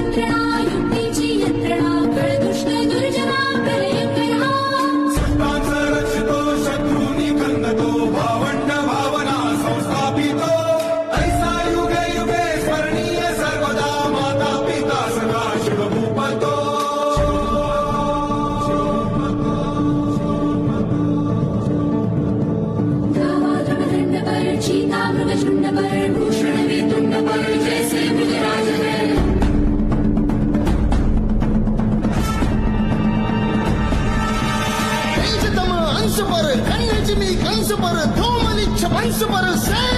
मंत्रणा युक्तीची यंत्रणा कळदुष्ट दुर्जना प्रलयंकर सत्तांचा रक्षतो शत्रूंनी खंदतो भावंड भावना संस्थापितो ऐसा युगे युगे स्मरणीय सर्वदा माता पिता सदा शिवभूपतो द्रवदंड पर चीता मृगशुंड पर भूषण वेतुंड पर जैसे मृगराज है तेजतम अंश पर कन्यजमी कंस पर धूमलिच्छ वंश पर से